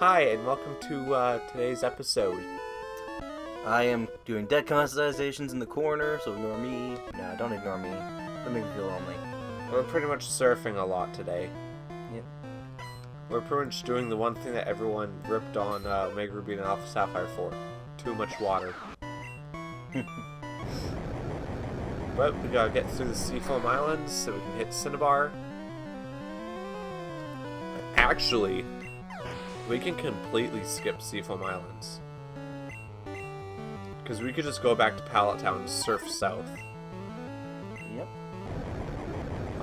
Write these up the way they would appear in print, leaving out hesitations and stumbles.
Hi, and welcome to today's episode. I am doing deck customizations in the corner, so ignore me. No, don't ignore me. Don't make me feel lonely. We're pretty much surfing a lot today. Yep. We're pretty much doing the one thing that everyone ripped on Omega Ruby and Alpha Sapphire for. Too much water. But we gotta get through the Seafoam Islands so we can hit Cinnabar. Actually, we can completely skip Seafoam Islands. Because we could just go back to Pallet Town and surf south. Yep.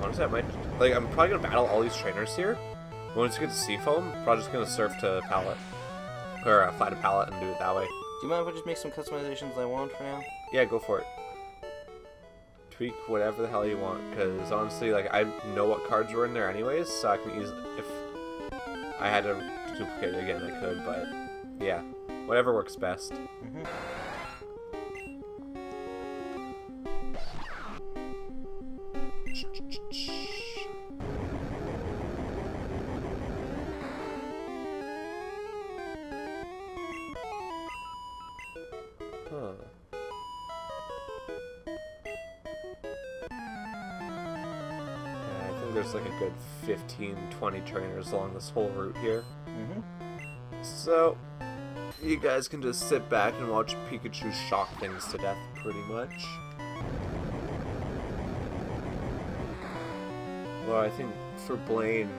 Honestly, I'm probably gonna battle all these trainers here. Once we get to Seafoam, I'm probably just gonna surf to Pallet. Or fly to Pallet and do it that way. Do you mind if I just make some customizations I want for now? Yeah, go for it. Tweak whatever the hell you want, because honestly, like, I know what cards were in there anyways, so I can easily, if I had to duplicate it again, I could, but yeah, whatever works best. Mm-hmm. Huh. I think there's like a good 15-20 trainers along this whole route here. Mm-hmm. So, you guys can just sit back and watch Pikachu shock things to death, pretty much. Well, I think for Blaine,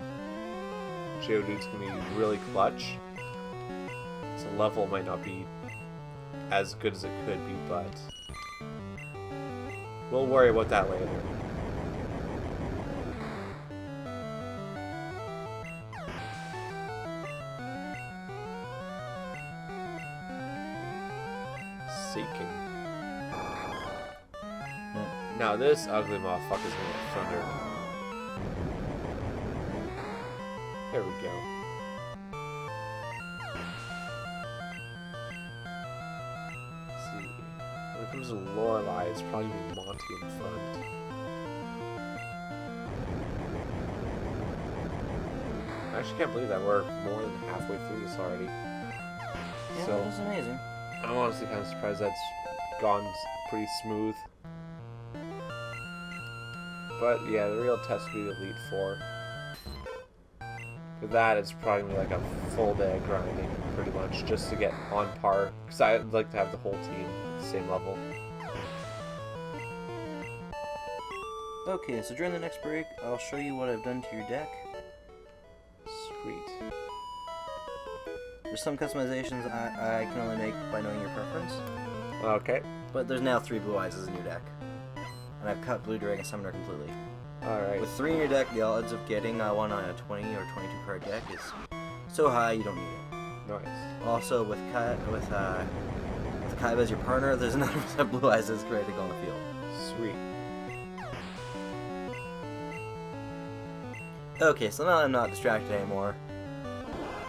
Geodude's gonna be really clutch. So level might not be as good as it could be, but we'll worry about that later. Seeking. Now this ugly motherfucker's gonna get thunder. There we go. Let's see. When it comes to Lorelei, it's probably gonna be Monty in front. I actually can't believe that we're more than halfway through this already. Yeah, So, that's amazing. I'm honestly kind of surprised that's gone pretty smooth. But yeah, the real test will be the Elite Four. For that, it's probably like a full day of grinding, pretty much, just to get on par. Because I'd like to have the whole team at the same level. Okay, so during the next break, I'll show you what I've done to your deck. Sweet. There's some customizations I can only make by knowing your preference. Okay. But there's now 3 Blue Eyes in your deck. And I've cut Blue Dragon Summoner completely. Alright. With 3 in your deck, the odds of getting one on a 20 or 22 card deck is so high you don't need it. Nice. Also, with Kaiba as your partner, there's another percent Blue Eyes that's ready to go on the field. Sweet. Okay, so now I'm not distracted anymore.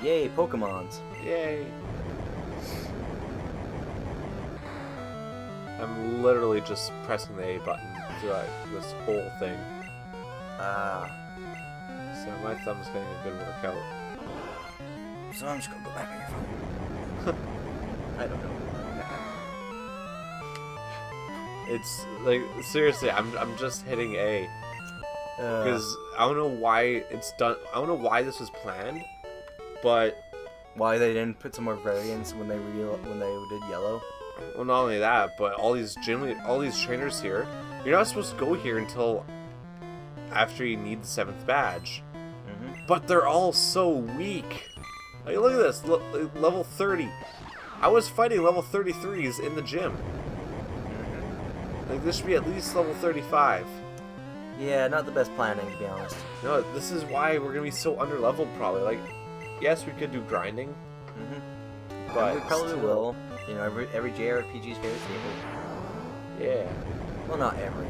Yay, Pokemons! Yay. I'm literally just pressing the A button throughout this whole thing. So my thumb's getting a good workout. So I'm just gonna go back on your phone. I don't know. It's like, seriously, I'm just hitting A. Because I don't know why it's done. I don't know why this was planned, but why they didn't put some more variants when they did yellow? Well, not only that, but all these trainers here, you're not supposed to go here until after you need the 7th badge. Mm-hmm. But they're all so weak. Like, look at this, level 30. I was fighting level 33s in the gym. Mm-hmm. Like, this should be at least level 35. Yeah, not the best planning, to be honest. No, this is why we're gonna be so underleveled, probably. Like, yes, we could do grinding. Mm-hmm. But we probably still. will. You know, every JRPG's favorite staple. Yeah. Well, not every.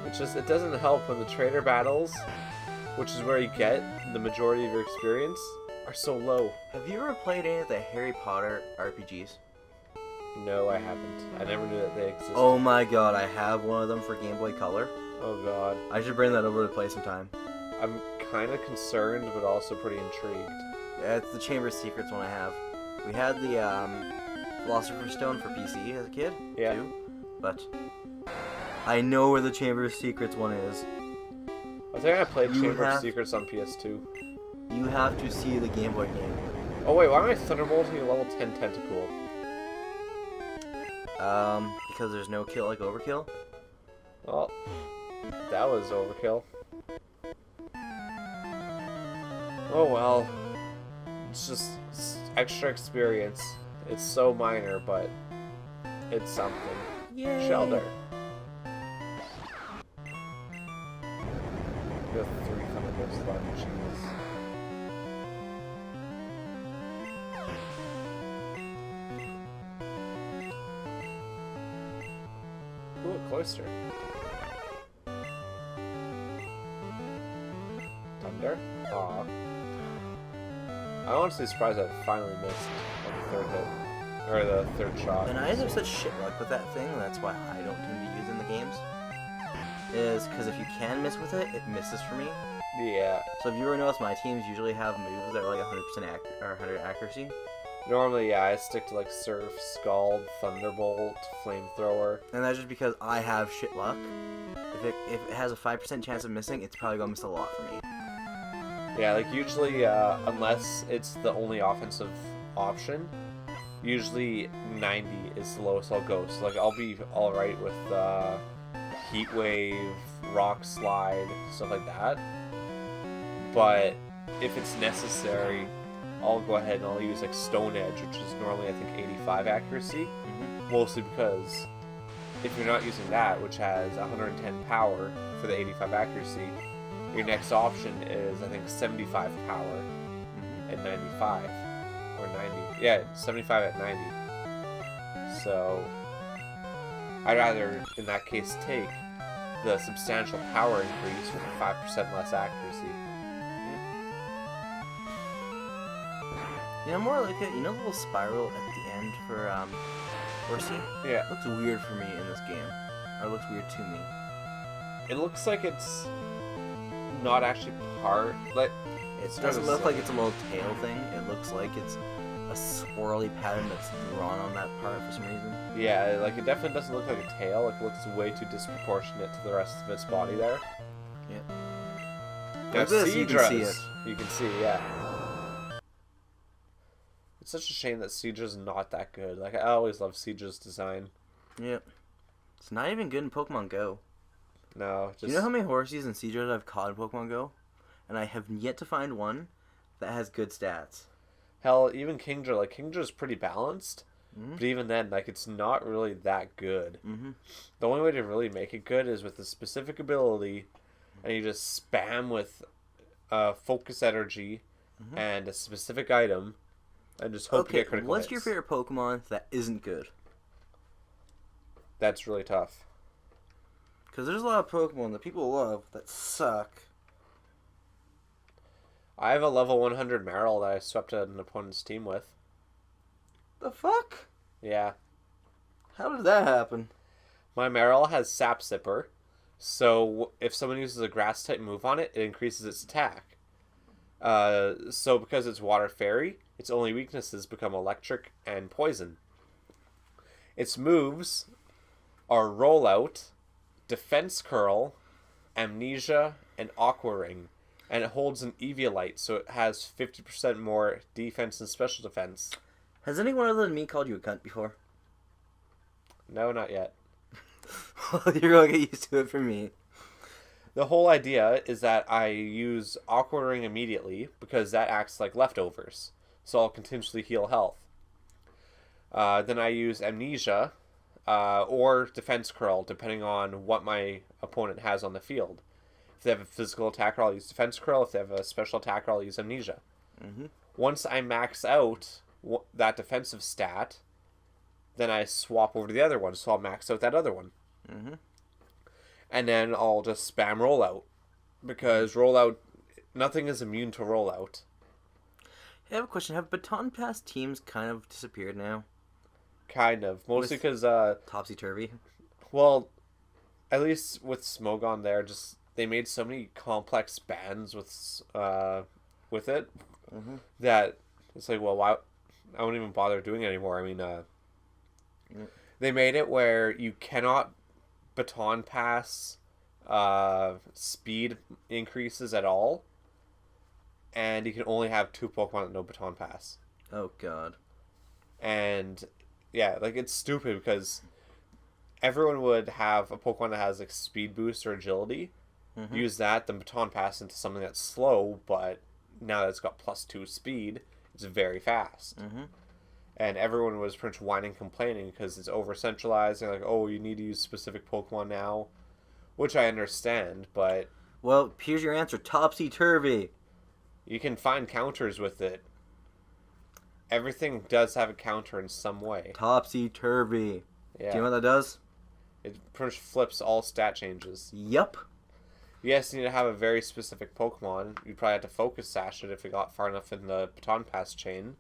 It doesn't help when the trainer battles, which is where you get the majority of your experience, are so low. Have you ever played any of the Harry Potter RPGs? No, I haven't. I never knew that they existed. Oh my god, I have one of them for Game Boy Color. Oh god. I should bring that over to play sometime. I'm kind of concerned, but also pretty intrigued. It's the Chamber of Secrets one I have. We had the Philosopher's Stone for PC as a kid, Yeah. too. But I know where the Chamber of Secrets one is. I think I played You Chamber of have- Secrets on PS2. You have to see the Game Boy game. Oh wait, why am I thunderbolting a level 10 tentacle? Because there's no kill like Overkill. Well, that was overkill. Oh well. It's just extra experience. It's so minor, but it's something. Yay! Shelter. You have 3 thunderbolts left, jeez. Ooh, a cloister. Thunder? Aw. I'm honestly surprised I finally missed on the 3rd hit. Or the 3rd shot. And I have such shit luck with that thing, and that's why I don't tend to use it in the games. Is because if you can miss with it, it misses for me. Yeah. So if you ever notice, my teams usually have moves that are like 100% or 100 accuracy. Normally, yeah, I stick to like Surf, Scald, Thunderbolt, Flamethrower. And that's just because I have shit luck. If it has a 5% chance of missing, it's probably gonna miss a lot for me. Yeah, like usually, unless it's the only offensive option, usually 90 is the lowest I'll go. So like I'll be alright with Heat Wave, Rock Slide, stuff like that. But if it's necessary, I'll go ahead and I'll use like Stone Edge, which is normally I think 85 accuracy. Mostly because if you're not using that, which has 110 power for the 85 accuracy, your next option is I think 75 power at 95 or 90. Yeah, 75 at 90. So I'd rather in that case take the substantial power increase with 5% less accuracy. You know, more like you know the little spiral at the end for Horsey? Yeah. It looks weird for me in this game. Or it looks weird to me. It looks like it's not actually part. Like It doesn't look like it's a little tail thing. It looks like it's a swirly pattern that's drawn on that part for some reason. yeah, like it definitely doesn't look like a tail. Like it looks way too disproportionate to the rest of its body there. Yeah. Now Like this, you can see Seadra's, it. you can see, yeah. It's such a shame that Seadra's not that good. Like I always love Seadra's design. Yep. It's not even good in Pokemon Go. No, just Do you know how many Horsies and Seadras I've caught in Pokemon Go? And I have yet to find one that has good stats. hell, even Kingdra. Like Kingdra's pretty balanced, Mhm. but even then, like it's not really that good. Mm-hmm. The only way to really make it good is with a specific ability, and you just spam with focus energy and a specific item, and just hope to Okay, get critical what's your hits. favorite Pokemon that isn't good? That's really tough. Because there's a lot of Pokemon that people love that suck. I have a level 100 Marill that I swept an opponent's team with. The fuck? Yeah. How did that happen? My Marill has Sap Sipper, so if someone uses a grass type move on it, it increases its attack. So because it's Water Fairy, its only weaknesses become electric and poison. Its moves are Rollout, Defense Curl, Amnesia, and Aqua Ring. And it holds an Eviolite, so it has 50% more defense and special defense. Has anyone other than me called you a cunt before? No, not yet. You're going to get used to it from me. The whole idea is that I use Aqua Ring immediately because that acts like leftovers, so I'll continuously heal health. Then I use Amnesia or Defense Curl, depending on what my opponent has on the field. If they have a physical attacker, I'll use Defense Curl. If they have a special attacker, I'll use Amnesia. Mm-hmm. Once I max out that defensive stat, then I swap over to the other one, so I'll max out that other one. Mm-hmm. And then I'll just spam Rollout, because Rollout, nothing is immune to Rollout. Hey, I have a question. Have Baton Pass teams kind of disappeared now? Kind of. Mostly because, Topsy-turvy? well, at least with Smogon there, just they made so many complex bands with it. Mm-hmm. that it's like, well, why? I won't even bother doing it anymore. I mean, they made it where you cannot baton pass speed increases at all, and you can only have 2 Pokemon that no baton pass. Oh God. And yeah, like it's stupid because everyone would have a Pokemon that has like speed boost or agility, use that, then baton pass into something that's slow, but now that it's got +2 speed, it's very fast. And everyone was pretty much whining, complaining because it's over centralized. They're like, oh, you need to use specific Pokemon now, which I understand, but Well, here's your answer: topsy-turvy. you can find counters with it. Everything does have a counter in some way. Topsy-turvy. Yeah. Do you know what that does? It pretty much flips all stat changes. Yep. Yes, you need to have a very specific Pokemon. You'd probably have to focus sash it if it got far enough in the baton pass chain.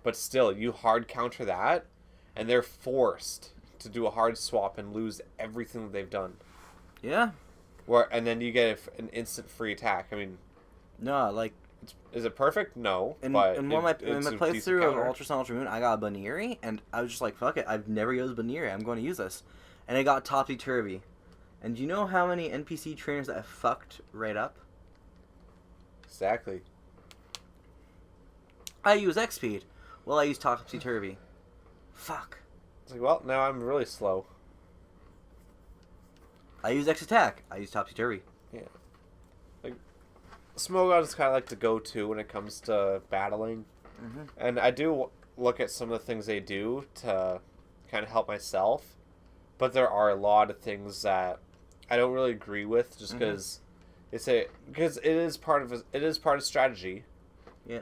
But still, you hard counter that, and they're forced to do a hard swap and lose everything that they've done. Yeah. And then you get an instant free attack. I mean, No, like is it perfect? No. in but my playthrough of counter. Ultra Sun Ultra Moon, I got a Baniri, and I was just like, fuck it, I've never used Baniri, I'm going to use this. And it got topsy-turvy. And do you know how many NPC trainers that I fucked right up? Exactly. I use X-Speed. Well, I use topsy-turvy. Fuck. It's like, well, now I'm really slow. I use X-Attack. I use topsy-turvy. Yeah. Like, Smogon is kind of like the go-to when it comes to battling. And I do look at some of the things they do to kind of help myself. But there are a lot of things that I don't really agree with, just because because it is part of strategy. Yeah.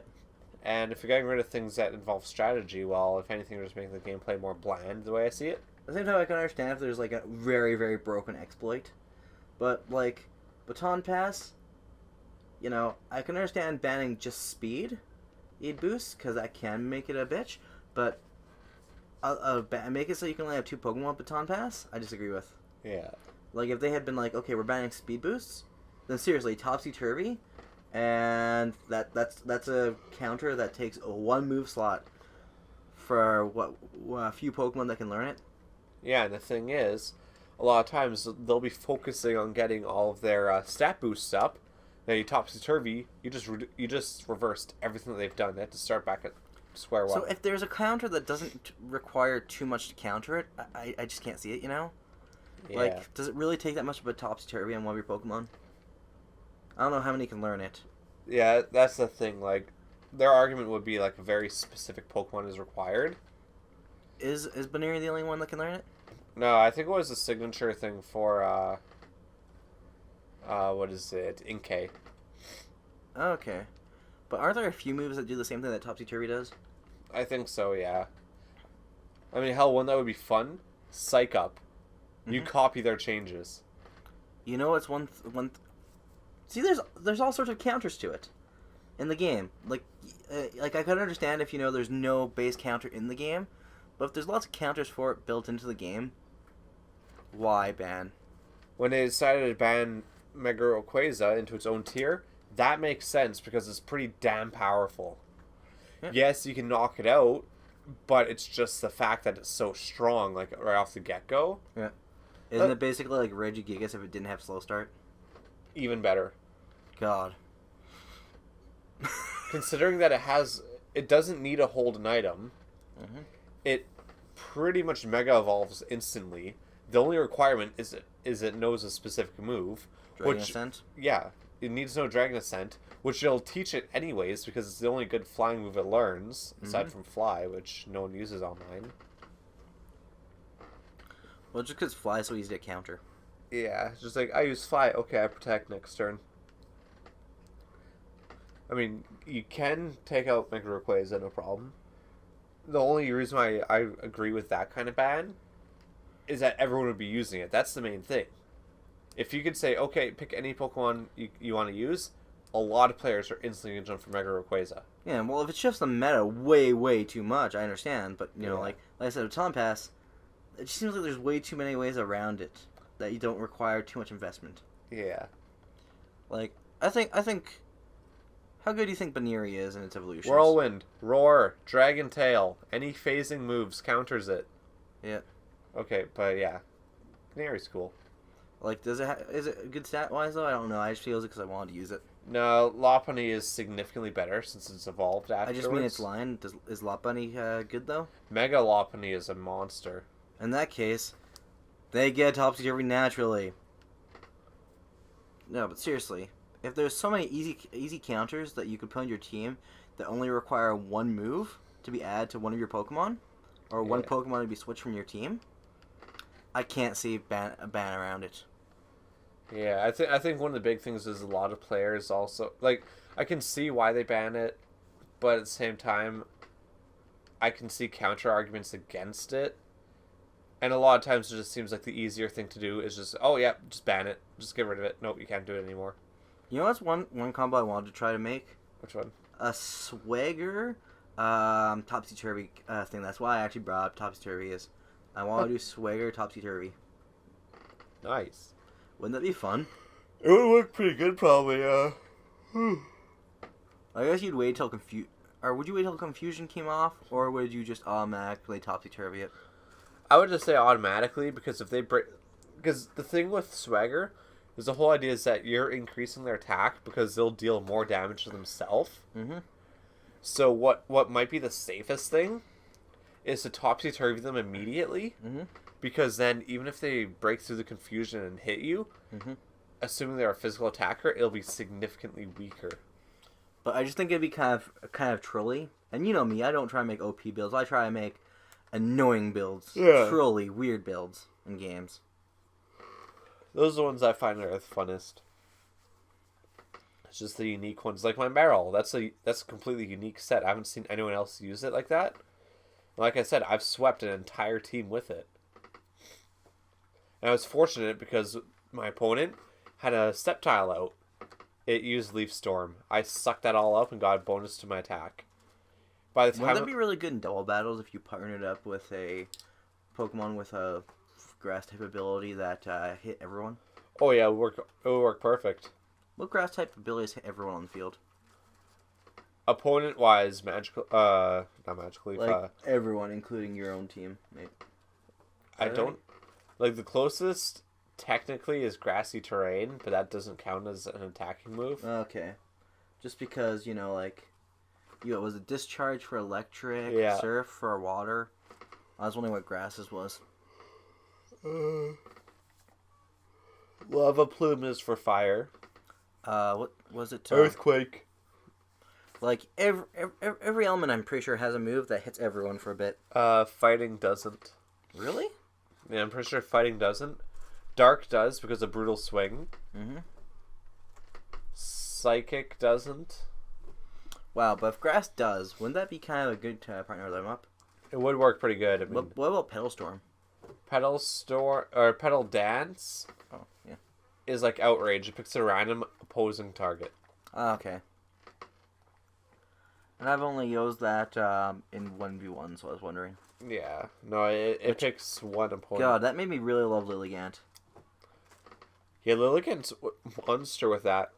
And if you're getting rid of things that involve strategy, well, if anything, you're just making the gameplay more bland, the way I see it. At the same time, I can understand if there's like a very, very broken exploit. But like Baton Pass, you know, I can understand banning just speed boost, because that can make it a bitch. But make it so you can only have 2 Pokemon with Baton Pass, I disagree with. Yeah. Like if they had been like, okay, we're banning speed boosts, then seriously, topsy-turvy, and that's a counter that takes a 1 move slot for a few Pokemon that can learn it. Yeah, and the thing is, a lot of times they'll be focusing on getting all of their stat boosts up. Then you topsy-turvy, you just reversed everything that they've done. They have to start back at square one. So if there's a counter that doesn't require too much to counter it, I just can't see it, you know? Yeah. Like, does it really take that much of a topsy-turvy on one of your Pokemon? I don't know how many can learn it. Yeah, that's the thing. Like, their argument would be like a very specific Pokemon is required. Is Baniri the only one that can learn it? No, I think it was a signature thing for what is it? Inkay. Okay. But aren't there a few moves that do the same thing that topsy-turvy does? I think so, yeah. I mean, hell, one that would be fun? Psych Up. You copy their changes. You know, it's See, there's all sorts of counters to it in the game. Like I could understand if, you know, there's no base counter in the game, but if there's lots of counters for it built into the game, why ban? When they decided to ban Mega Rayquaza into its own tier, that makes sense because it's pretty damn powerful. Yeah. Yes, you can knock it out, but it's just the fact that it's so strong, like right off the get-go. Yeah. Isn't it basically like Regigigas if it didn't have slow start? Even better. God. Considering that it doesn't need to hold an item, it pretty much Mega Evolves instantly. The only requirement is it knows a specific move. Dragon Ascent? Yeah, it needs no Dragon Ascent, which it'll teach it anyways because it's the only good flying move it learns, aside from Fly, which no one uses online. Well, just because Fly is so easy to counter. Yeah, it's just like, I use Fly, okay, I protect next turn. I mean, you can take out Mega Rayquaza, no problem. The only reason why I agree with that kind of ban is that everyone would be using it. That's the main thing. If you could say, okay, pick any Pokemon you want to use, a lot of players are instantly going to jump for Mega Rayquaza. Yeah, well, if it shifts the meta way, way too much, I understand. But, you know, like I said, with Baton Pass, it just seems like there's way too many ways around it that you don't require too much investment. Yeah. Like, I think How good do you think Baneri is in its evolutions? Whirlwind, Roar, Dragon Tail. Any phasing moves counters it. Yeah. Okay, but yeah. Baneri's cool. Like, is it good stat-wise, though? I don't know. I just feel it because I wanted to use it. No, Lopunny is significantly better since it's evolved afterwards. I just mean its line. Is Lopunny good, though? Mega Lopunny is a monster. In that case, they get Topsy-Turvy naturally. No, but seriously, if there's so many easy counters that you could put on your team that only require one move to be added to one of your Pokemon, or one Pokemon to be switched from your team, I can't see a ban around it. Yeah, I think one of the big things is a lot of players also like I can see why they ban it, but at the same time, I can see counter arguments against it. And a lot of times it just seems like the easier thing to do is just, oh yeah, just ban it. Just get rid of it. Nope, you can't do it anymore. You know what's one combo I wanted to try to make? Which one? A Swagger Topsy-Turvy thing. That's why I actually brought up Topsy-Turvy is I want to do Swagger Topsy-Turvy. Nice. Wouldn't that be fun? It would work pretty good probably, I guess you'd wait till would you wait till Confusion came off, or would you just automatically Topsy-Turvy it? I would just say automatically, because if they break... Because the thing with Swagger is the whole idea is that you're increasing their attack because they'll deal more damage to themselves. Mm-hmm. So what might be the safest thing is to Topsy-Turvy them immediately, because then even if they break through the confusion and hit you, assuming they're a physical attacker, it'll be significantly weaker. But I just think it'd be kind of trolly. And you know me, I don't try to make OP builds. I try to make annoying builds. Yeah. Trolly, weird builds in games. Those are the ones I find are the funnest. It's just the unique ones. Like my Meryl, that's a completely unique set. I haven't seen anyone else use it like that. Like I said, I've swept an entire team with it. And I was fortunate because my opponent had a Sceptile out. It used Leaf Storm. I sucked that all up and got a bonus to my attack. By the time Wouldn't that be really good in double battles if you partnered up with a Pokemon with a grass type ability that hit everyone? Oh yeah, it would work perfect. What grass type abilities hit everyone on the field? Opponent wise, magical not magical Leaf. Like everyone, including your own team, mate. I don't like the closest technically is grassy terrain, but that doesn't count as an attacking move. Okay. Just because, like was it discharge for electric, surf for water? I was wondering what grasses was. Lava Plume is for fire. What was it? Earthquake. Like every element, I'm pretty sure has a move that hits everyone for a bit. Fighting doesn't. Really? Yeah, I'm pretty sure fighting doesn't. Dark does because of brutal swing. Psychic doesn't. Wow, but if grass does, wouldn't that be kind of a good partner them up? It would work pretty good. I mean, what about Petal Storm? Petal Dance. Oh, yeah. Is like outrage. It picks a random opposing target. Okay. And I've only used that in 1v1, so I was wondering. Yeah. No, it picks one opponent. God, that made me really love Lilligant. Yeah, Lilligant's monster with that.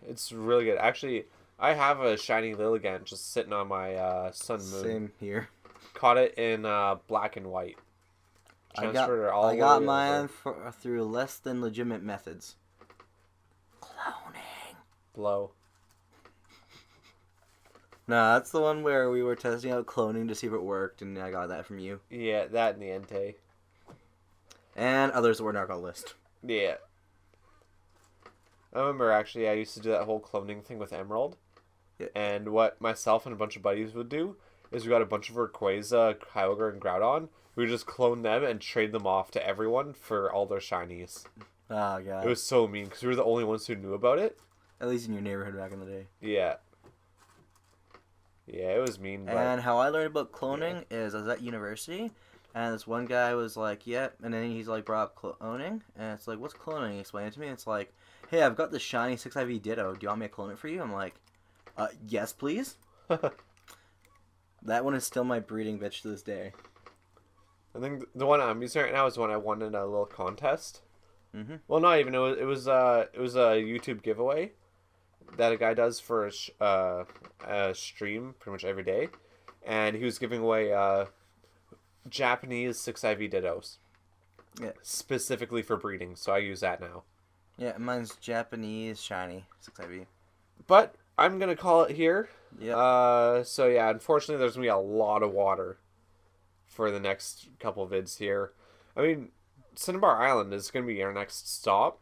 It's really good. Actually, I have a shiny Lilligant just sitting on my Sun Moon. Same here. Caught it in black and white. I got mine through less than legitimate methods. Cloning. Blow. No, that's the one where we were testing out cloning to see if it worked, and I got that from you. Yeah, that and the Entei. And others that were not on the list. Yeah. I remember, actually, I used to do that whole cloning thing with Emerald. Yeah. And what myself and a bunch of buddies would do is we got a bunch of Rayquaza, Kyogre, and Groudon. We would just clone them and trade them off to everyone for all their shinies. Oh, God. It was so mean, because we were the only ones who knew about it. At least in your neighborhood back in the day. Yeah. Yeah, it was mean. And how I learned about cloning is I was at university, and this one guy was like, "Yep," and then he's like brought up cloning, and it's like, "What's cloning?" He explained it to me. It's like, "Hey, I've got this shiny 6IV Ditto. Do you want me to clone it for you?" I'm like, "Yes, please." That one is still my breeding bitch to this day. I think the one I'm using right now is one I won in a little contest. Mm-hmm. Well, not even. It was a YouTube giveaway. that a guy does for a stream pretty much every day, and he was giving away Japanese 6IV Dittos. Yeah. Specifically for breeding, so I use that now. Yeah, mine's Japanese shiny 6IV. But I'm gonna call it here. Yeah. So yeah, unfortunately, there's gonna be a lot of water for the next couple vids here. I mean, Cinnabar Island is gonna be our next stop,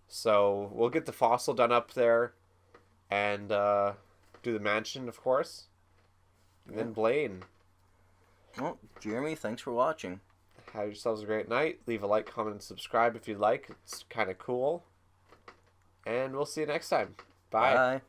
so we'll get the fossil done up there, and do the mansion, of course, and then Blaine. Well, Jeremy, thanks for watching. Have yourselves a great night. Leave a like, comment, and subscribe if you'd like. It's kind of cool. And we'll see you next time. Bye. Bye.